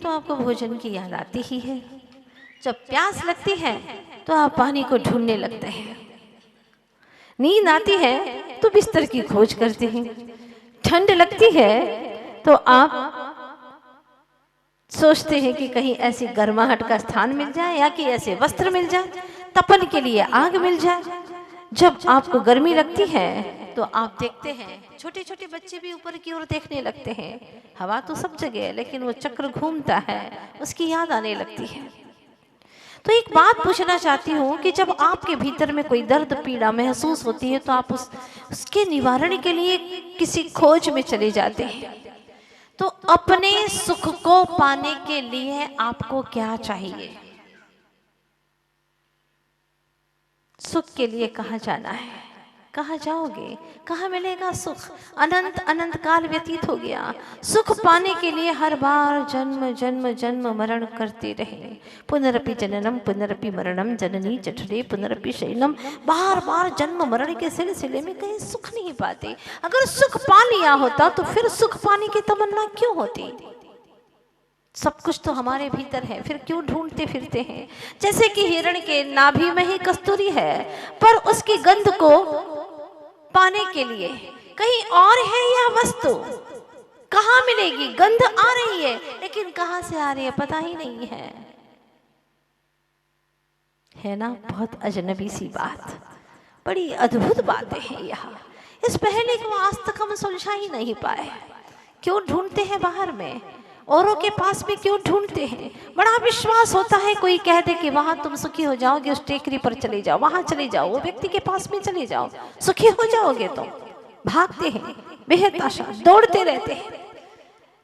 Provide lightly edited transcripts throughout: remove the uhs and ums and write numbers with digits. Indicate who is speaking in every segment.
Speaker 1: तो आपको भोजन की याद आती ही है। जब प्यास लगती है तो आप पानी को ढूंढने लगते हैं। नींद आती है तो बिस्तर की खोज करते हैं। ठंड लगती है तो आप सोचते हैं कि कहीं ऐसी गर्माहट का स्थान मिल जाए या कि ऐसे वस्त्र मिल जाए, तपन के लिए आग मिल जाए। जब आपको गर्मी लगती है तो आप देखते हैं छोटे छोटे बच्चे भी ऊपर की ओर देखने लगते हैं। हवा तो सब जगह है लेकिन वो चक्र घूमता है, उसकी याद आने लगती है। तो एक बात पूछना चाहती हूँ कि जब आपके भीतर में कोई दर्द पीड़ा महसूस होती है तो आप उसके निवारण के लिए किसी खोज में चले जाते हैं। तो अपने सुख को पाने के लिए आपको क्या चाहिए? सुख के लिए कहाँ जाना है? कहाँ जाओगे? कहाँ मिलेगा सुख? अनंत अनंत काल व्यतीत हो गया। सुख पाने के लिए हर बार जन्म जन्म जन्म मरण करते रहे। पुनरपि जननम पुनरपि मरणम जननी जठरे पुनरपि शयनम। बार बार जन्म मरण के सिलसिले में कहीं सुख नहीं पाते। अगर सुख पा लिया होता तो फिर सुख पाने की तमन्ना क्यों होती? सब कुछ तो हमारे भीतर है, फिर क्यों ढूंढते फिरते हैं? जैसे कि हिरण के नाभि में ही कस्तूरी है, पर उसकी गंध को पाने के लिए कहीं और है यह वस्तु। कहाँ मिलेगी? गंध आ रही है लेकिन कहाँ से आ रही है पता ही नहीं है ना? बहुत अजनबी सी बात, बड़ी अद्भुत बातें हैं यहाँ। इस पहले को आज तक हम सुलझा ही नहीं पाए। क्यों ढूंढते हैं बाहर में? औरों के पास भी क्यों ढूंढते हैं? बड़ा विश्वास होता है कोई कह दे कि वहां तुम सुखी हो जाओगे, उस टेकरी पर चले जाओ, वहां चले जाओ, वो व्यक्ति के पास में चले जाओ, सुखी हो जाओगे। तुम भागते हैं, बेहद आशा, दौड़ते रहते हैं।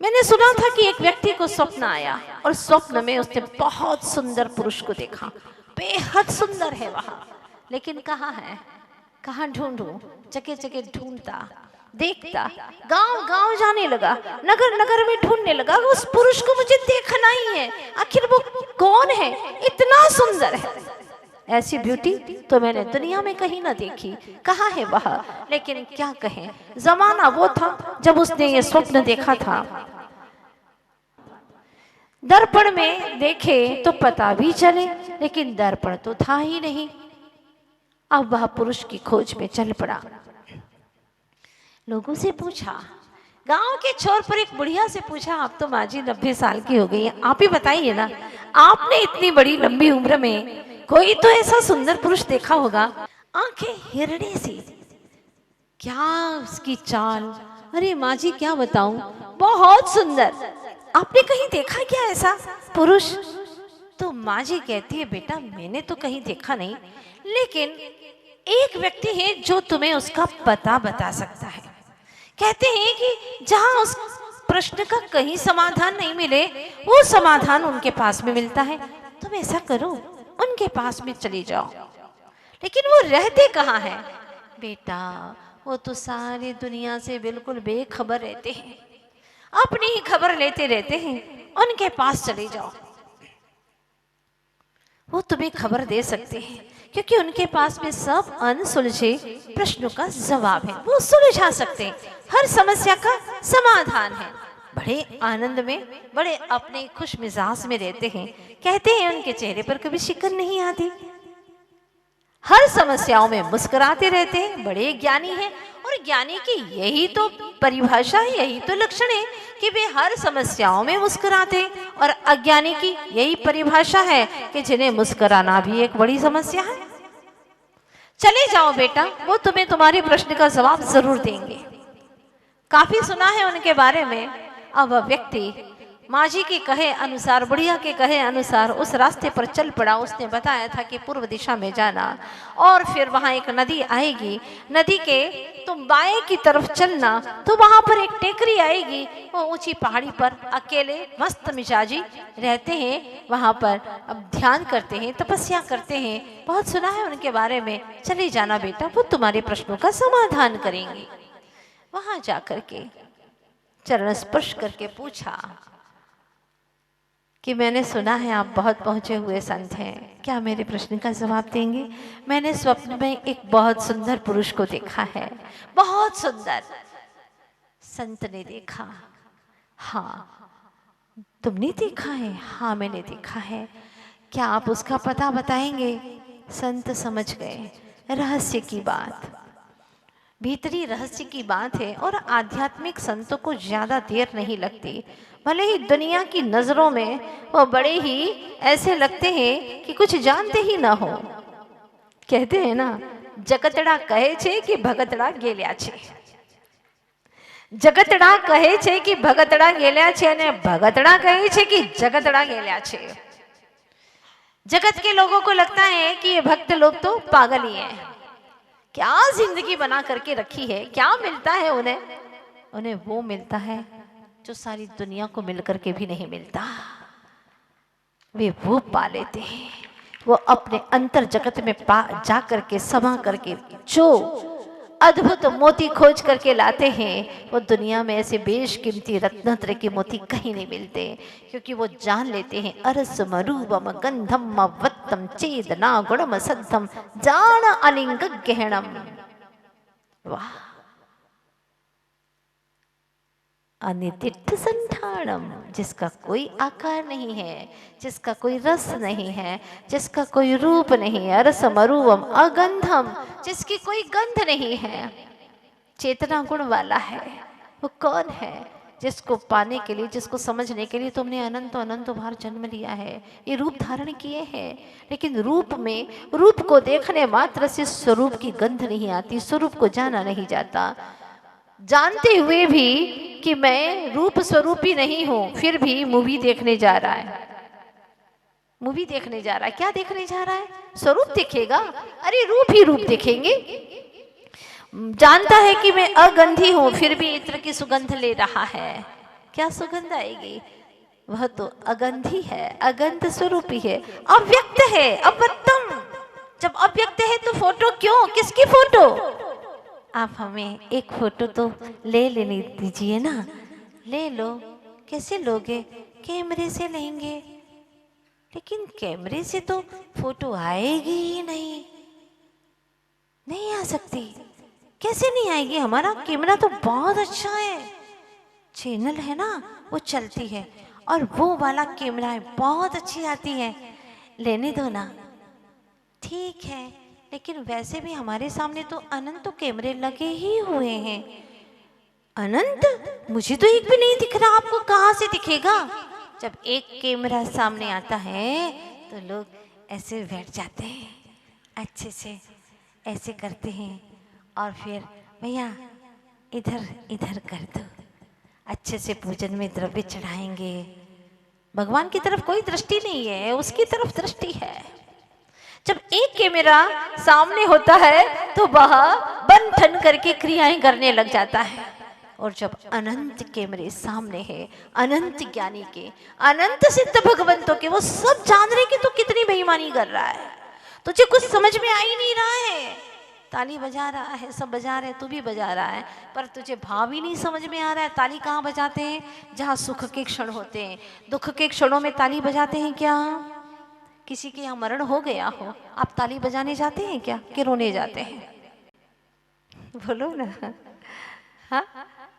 Speaker 1: मैंने सुना था कि एक व्यक्ति को स्वप्न आया और स्वप्न में उसने बहुत सुंदर पुरुष को देखा। बेहद सुंदर है वहां, लेकिन कहाँ है? कहाँ ढूंढूं? जगह जगह ढूंढता, देखता, गांव गांव जाने लगा, नगर नगर में ढूंढने लगा। उस पुरुष को मुझे देखना ही है, आखिर वो कौन है? इतना सुंदर है, ऐसी ब्यूटी तो मैंने दुनिया में कहीं ना देखी। कहाँ है वह? लेकिन क्या कहें, जमाना वो था जब उसने ये स्वप्न देखा था। दर्पण में देखे तो पता भी चले, लेकिन दर्पण तो था ही नहीं। अब वह पुरुष की खोज में चल पड़ा। लोगों से पूछा, गांव के छोर पर एक बुढ़िया से पूछा, आप तो माँ जी 90 साल की हो गई हैं, आप ही बताइए ना, आपने इतनी बड़ी लंबी उम्र में कोई तो ऐसा सुंदर पुरुष देखा होगा। आंखें हिरणे सी, क्या उसकी चाल, अरे माँ जी क्या बताऊं, बहुत सुंदर। आपने कहीं देखा क्या ऐसा पुरुष? तो माँ जी कहती है, बेटा मैंने तो कहीं देखा नहीं, लेकिन एक व्यक्ति है जो तुम्हें उसका पता बता सकता है। कहते हैं कि जहां उस प्रश्न का कहीं समाधान नहीं मिले, वो समाधान उनके पास में मिलता है। तुम ऐसा करो, उनके पास में चले जाओ। लेकिन वो रहते कहाँ हैं? बेटा वो तो सारी दुनिया से बिल्कुल बेखबर रहते हैं, अपनी ही खबर लेते रहते हैं। उनके पास चले जाओ, वो तुम्हें खबर दे सकते हैं, क्योंकि उनके पास में सब अनसुलझे प्रश्नों का जवाब है। वो सुलझा सकते हैं, हर समस्या का समाधान है। बड़े आनंद में, बड़े अपने खुश मिजाज में रहते हैं। कहते हैं उनके चेहरे पर कभी शिकन नहीं आती, हर समस्याओं में मुस्कुराते रहते हैं। बड़े ज्ञानी हैं, और ज्ञानी की यही तो परिभाषा है, यही तो लक्षण है कि वे हर समस्याओं में मुस्कुराते हैं। और अज्ञानी की यही परिभाषा है कि जिन्हें मुस्कुराना भी एक बड़ी समस्या है। चले जाओ बेटा, वो तुम्हें तुम्हारे प्रश्न का जवाब जरूर देंगे। काफी सुना है उनके बारे में। अब वह व्यक्ति माँ जी के कहे अनुसार, बुढ़िया के कहे अनुसार उस रास्ते पर चल पड़ा। उसने बताया था कि पूर्व दिशा में जाना, और फिर वहां एक नदी आएगी, नदी के तुम बाएं की तरफ चलना तो वहां पर एक टेकरी आएगी। वो ऊंची पहाड़ी पर अकेले मस्त मिजाजी रहते हैं, वहां पर अब ध्यान करते हैं, तपस्या करते हैं। बहुत सुना है उनके बारे में। चले जाना बेटा, वो तुम्हारे प्रश्नों का समाधान करेंगे। वहां जाकर के चरण स्पर्श करके पूछा कि मैंने सुना है आप बहुत पहुंचे हुए संत हैं, क्या मेरे प्रश्न का जवाब देंगे? मैंने स्वप्न में एक बहुत सुंदर पुरुष को देखा है, बहुत सुंदर। संत ने देखा, हाँ तुमने देखा है? हाँ मैंने देखा है। क्या आप उसका पता बताएंगे? संत समझ गए रहस्य की बात, भीतरी रहस्य की बात है। और आध्यात्मिक संतों को ज्यादा देर नहीं लगती, भले ही दुनिया की नजरों में वो बड़े ही ऐसे लगते हैं कि कुछ जानते ही ना हो। कहते हैं ना, जगतड़ा कहे छे कि भगतड़ा गेल्या छे, जगतड़ा कहे छे कि भगतड़ा गेल्या छे ने भगतड़ा कहे छे कि जगतड़ा गेल्या छे। जगत के लोगों को लगता है कि ये भक्त लोग तो पागल ही हैं, क्या जिंदगी बना करके रखी है, क्या मिलता है उन्हें? उन्हें वो मिलता है जो सारी दुनिया को मिलकर के भी नहीं मिलता। वे वो पा लेते हैं, वो अपने अंतर जगत में जा करके समा करके जो अद्भुत मोती खोज करके लाते हैं, वो दुनिया में ऐसे बेशकीमती रत्नत्र के मोती कहीं नहीं मिलते, क्योंकि वो जान लेते हैं अरस मरूपम गंधम वत्तम चेदना गुणम सद्धम जान अलिंग गहणम। वाह, अनिदिष्ट संठाणम, जिसका कोई आकार नहीं है, जिसका कोई रस नहीं है, जिसका कोई रूप नहीं है। अरसमरूपम अगंधम, जिसकी कोई गंध नहीं है, चेतना गुण वाला है। वो कौन है? जिसको पाने के लिए, जिसको समझने के लिए तुमने अनंत अनंत बार जन्म लिया है, ये रूप धारण किए हैं, लेकिन रूप में, रूप को देखने मात्र से स्वरूप की गंध नहीं आती, स्वरूप को जाना नहीं जाता। जानते हुए भी कि मैं रूप स्वरूपी नहीं हूं, फिर भी मूवी देखने जा रहा है, मूवी देखने जा रहा है। क्या देखने जा रहा है? स्वरूप दिखेगा? अरे रूप ही रूप देखेंगे। जानता है कि मैं अगंधी हूं, फिर भी इत्र की सुगंध ले रहा है। क्या सुगंध आएगी? वह तो अगंधी है, अगंध स्वरूपी है, अव्यक्त है, अवत्तम। जब अव्यक्त है तो फोटो क्यों? किसकी फोटो? आप हमें एक फोटो तो ले लेने दीजिए ना। ले लो। कैसे लोगे? कैमरे से लेंगे। लेकिन कैमरे से तो फोटो आएगी ही नहीं, नहीं आ सकती। कैसे नहीं आएगी? हमारा कैमरा तो बहुत अच्छा है, चैनल है ना वो चलती है, और वो वाला कैमरा है बहुत अच्छी आती है, लेने दो ना। ठीक है, लेकिन वैसे भी हमारे सामने तो अनंत कैमरे लगे ही हुए हैं। अनंत? मुझे तो एक भी नहीं दिख रहा, आपको कहाँ से दिखेगा? जब एक कैमरा सामने आता है तो लोग ऐसे बैठ जाते हैं, अच्छे से ऐसे करते हैं, और फिर भैया इधर इधर कर दो, अच्छे से पूजन में द्रव्य चढ़ाएंगे। भगवान की तरफ कोई दृष्टि नहीं है, उसकी तरफ दृष्टि है। जब एक कैमरा सामने होता है तो वह बन ठन करके क्रियाएं करने लग जाता है, और जब अनंत कैमरे सामने है, अनंत ज्ञानी के, अनंत सिद्ध भगवंतों के, वो सब जान रहे कि तू कितनी बेईमानी कर रहा है, तुझे कुछ समझ में आ ही नहीं रहा है। ताली बजा रहा है, सब बजा रहे, तू भी बजा रहा है, पर तुझे भाव ही नहीं समझ में आ रहा है। ताली कहाँ बजाते हैं? जहाँ सुख के क्षण होते हैं, दुख के क्षणों में ताली बजाते हैं क्या? किसी के यहाँ मरण हो गया हो, आप ताली बजाने जाते हैं क्या, कि रोने जाते हैं? बोलो ना। हाँ,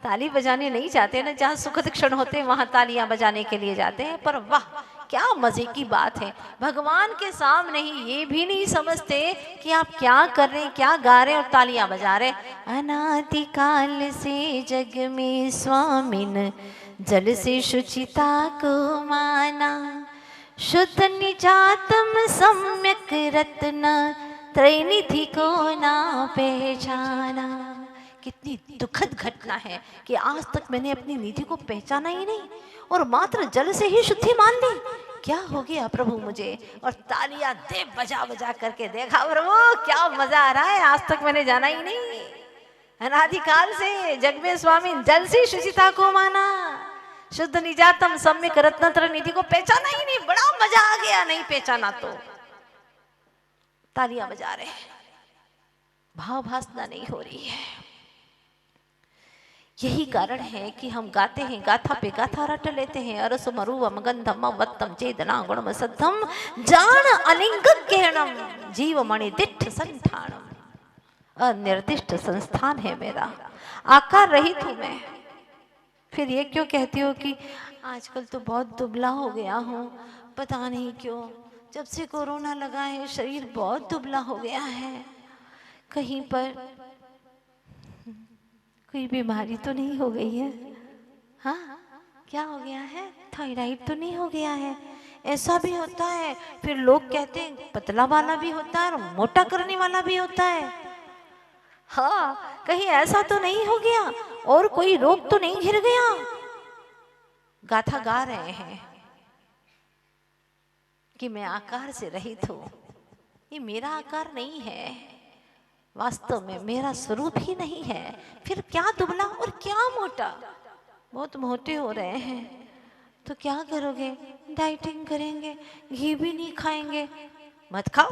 Speaker 1: ताली बजाने नहीं जाते ना, जहाँ सुखद क्षण होते हैं वहां तालियां बजाने के लिए जाते हैं। पर वाह, क्या मजे की बात है, भगवान के सामने ही ये भी नहीं समझते कि आप क्या कर रहे हैं, क्या गा रहे हैं और तालियां बजा रहे हैं। अनादिकाल से जग में स्वामिन जल से शुचिता को माना, शुद्ध निजातम सम्यक रत्न त्रैनिधि को ना पहचाना। कितनी दुखद घटना है कि आज तक मैंने अपनी निधि को पहचाना ही नहीं, और मात्र जल से ही शुद्धि मान ली। क्या हो गया प्रभु मुझे? और तालियां दे बजा बजा करके, देखा प्रभु क्या मजा आ रहा है, आज तक मैंने जाना ही नहीं। अनादिकाल से जग में स्वामी जल से शुचिता को माना, शुद्ध निजातम सम्यक रत्नत्र निधि को पहचाना ही नहीं। बड़ा मजा आ गया, नहीं पहचाना तो तालियां बजा रहे हैं, भाव भासना नहीं हो रही है। यही कारण है कि हम गाते हैं, गाथा पे गाथा रट लेते हैं। अरस मरुवम गंधम वत्तम चेदना गुणम सद्धम जान अलिंग कहणम जीवमणि दिष्ट संठानम। अनिर्दिष्ट संस्थान है मेरा, आकार रहित हूं मैं। फिर ये क्यों कहती हो कि आजकल तो बहुत दुबला हो गया हूँ, पता नहीं क्यों। जब से कोरोना लगा है शरीर बहुत दुबला हो गया है। कहीं पर कोई बीमारी तो नहीं हो गई है? हाँ, क्या हो गया है? थायराइड तो नहीं हो गया है? ऐसा भी होता है। फिर लोग कहते हैं पतला वाला भी होता है और मोटा करने वाला भी होता है। हाँ, कहीं ऐसा तो नहीं हो गया और कोई रोग तो नहीं घिर गया? गाथा गा रहे हैं कि मैं आकार से रहित हूं। ये मेरा आकार नहीं है, वास्तव में मेरा स्वरूप ही नहीं है। फिर क्या दुबला और क्या मोटा? बहुत मोटे हो रहे हैं तो क्या करोगे? डाइटिंग करेंगे, घी भी नहीं खाएंगे। मत खाओ,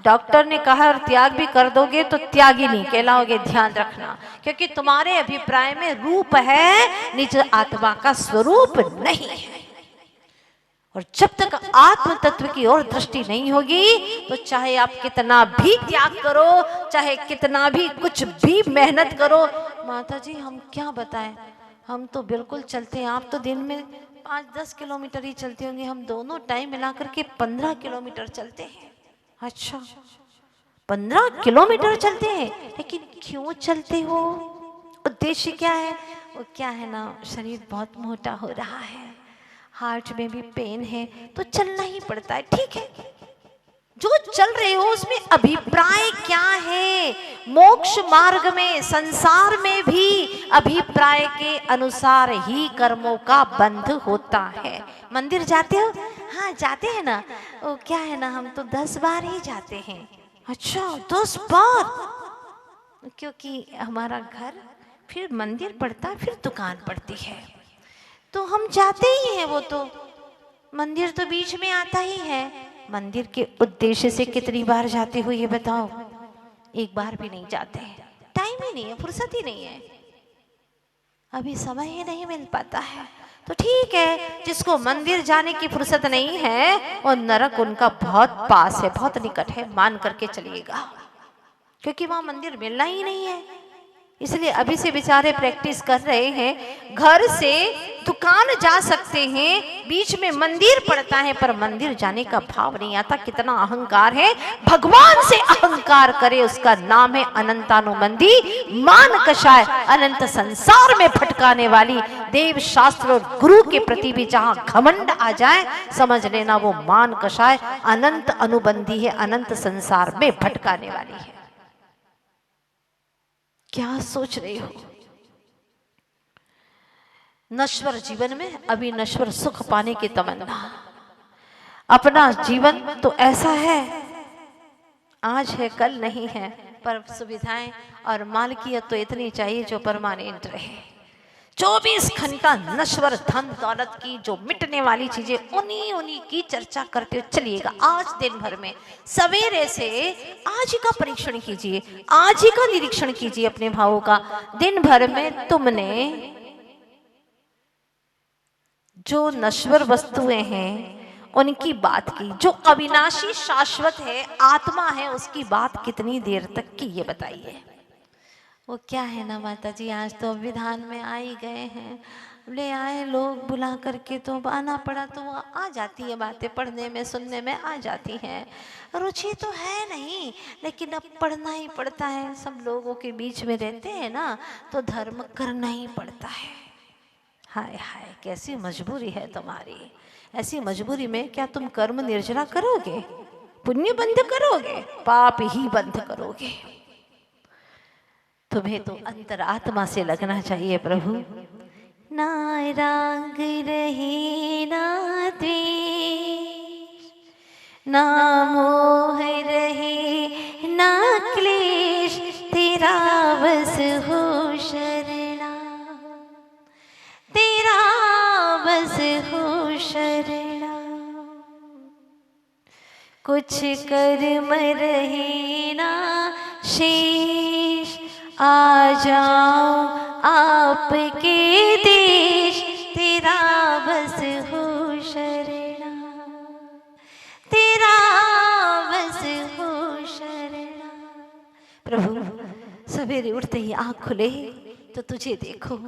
Speaker 1: डॉक्टर ने कहा, और त्याग भी कर दोगे तो त्यागी नहीं कहलाओगे, ध्यान रखना। क्योंकि तुम्हारे अभिप्राय में रूप है, निज आत्मा का स्वरूप नहीं है। और जब तक आत्म तत्व की ओर दृष्टि नहीं होगी तो चाहे आप कितना भी त्याग करो, चाहे कितना भी कुछ भी मेहनत करो। माता जी हम क्या बताएं, हम तो बिल्कुल चलते हैं। आप तो दिन में 5-10 किलोमीटर ही चलते होंगे, हम दोनों टाइम मिलाकर के 15 किलोमीटर चलते हैं। अच्छा, 15 किलोमीटर चलते हैं, लेकिन क्यों चलते हो? उद्देश्य क्या है? वो क्या है ना, शरीर बहुत मोटा हो रहा है, हार्ट में भी पेन है, तो चलना ही पड़ता है। ठीक है, जो चल रहे हो उसमें अभिप्राय क्या है? मोक्ष मार्ग में, संसार में भी अभिप्राय के अनुसार ही कर्मों का बंध होता है। मंदिर जाते हो? हाँ जाते हैं ना। वो क्या है ना, हम तो 10 बार ही जाते हैं। अच्छा 10 बार? क्योंकि हमारा घर, फिर मंदिर पड़ता है, फिर दुकान पड़ती है, तो हम जाते ही हैं। वो तो मंदिर तो बीच में आता ही है। मंदिर के उद्देश्य से कितनी बार जाते हो ये बताओ? एक बार भी नहीं जाते हैं, टाइम ही नहीं है, फुर्सत ही नहीं है, अभी समय ही नहीं मिल पाता है। तो ठीक है, जिसको मंदिर जाने की फुर्सत नहीं है और नरक उनका बहुत पास है, बहुत निकट है, मान करके चलिएगा, क्योंकि वहां मंदिर मिलना ही नहीं है। इसलिए अभी से बेचारे प्रैक्टिस कर रहे हैं। घर से दुकान जा सकते हैं, बीच में मंदिर पड़ता है, पर मंदिर जाने का भाव नहीं आता। कितना अहंकार है! भगवान से अहंकार करे उसका नाम है अनंतानुबंधी मान कषाय। अनंत संसार में भटकाने वाली देव शास्त्र और गुरु के प्रति भी जहां घमंड आ जाए, समझ लेना वो मान कषाय अनंत अनुबंधी है, अनंत संसार में भटकाने वाली है। क्या सोच रहे हो? नश्वर जीवन में अभी नश्वर सुख पाने की तमन्ना। अपना जीवन तो ऐसा है, आज है कल नहीं है, पर सुविधाएं और मालकियत तो इतनी चाहिए जो परमानेंट रहे। 24 घंटा नश्वर धन दौलत की जो मिटने वाली चीजें, उन्हीं की चर्चा करते चलिएगा। आज दिन भर में सवेरे से आज ही का परीक्षण कीजिए, आज ही का निरीक्षण कीजिए अपने भावों का। दिन भर में तुमने जो नश्वर वस्तुएं हैं उनकी बात की, जो अविनाशी शाश्वत है, आत्मा है, उसकी बात कितनी देर तक की ये बताइए। वो क्या है ना माता जी, आज तो विधान में आ ही गए हैं, ले आए लोग बुला करके, तो आना पड़ा, तो वो आ जाती है, बातें पढ़ने में सुनने में आ जाती हैं। रुचि तो है नहीं, लेकिन अब पढ़ना ही पड़ता है। सब लोगों के बीच में रहते हैं ना, तो धर्म करना ही पड़ता है। हाय हाय, कैसी मजबूरी है तुम्हारी। ऐसी मजबूरी में क्या तुम कर्म निर्जरा करोगे? पुण्य बंध करोगे? पाप ही बंध करोगे। तुम्हें तो अंतरात्मा से लगना चाहिए प्रभु। ना राग रहे ना द्वेष, ना मोह रहे ना क्लेश, तेरा बस हो शरणा, तेरा बस हो शरणा। कुछ कर्म रहे ना शेष, आ जाओ आपके देश, तेरा बस हो शरणा, तेरा बस हो शरणा। प्रभु सवेरे उठते ही आँख खुले तो तुझे देखो,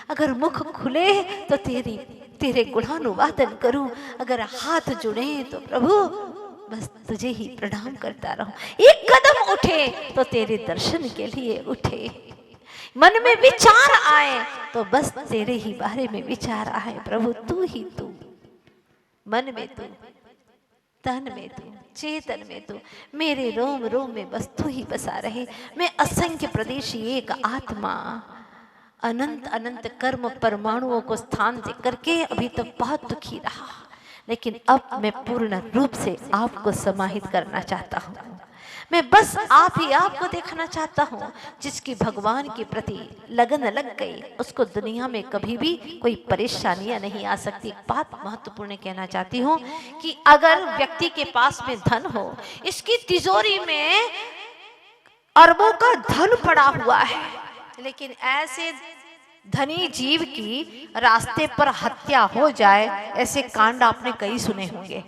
Speaker 1: अगर मुख खुले तो तेरी तेरे गुणानुवादन करूं। अगर हाथ जुड़े तो प्रभु बस तुझे ही प्रणाम करता रहूं। एक कदम उठे तो तेरे दर्शन के लिए उठे, मन में विचार आए तो बस तेरे ही बारे में विचार आए। प्रभु तू ही तू, मन में तू, तन में तू, चेतन में तू, मेरे रोम रोम में बस तू ही बसा रहे। मैं असंख्य प्रदेशी एक आत्मा, अनंत अनंत कर्म परमाणुओं को स्थान दे करके अभी तक बहुत दुखी रहा, लेकिन अब मैं पूर्ण रूप से आपको समाहित करना चाहता हूँ। मैं बस आप ही आपको देखना चाहता हूँ। जिसकी भगवान के प्रति लगन लग गई उसको दुनिया में कभी भी कोई परेशानियां नहीं आ सकती। एक बात महत्वपूर्ण कहना चाहती हूँ कि अगर व्यक्ति के पास में धन हो, इसकी तिजोरी में अरबों का धन पड़ा हुआ है, लेकिन ऐसे धनी जीव की रास्ते पर हत्या हो जाए, ऐसे कांड आपने कई सुने होंगे।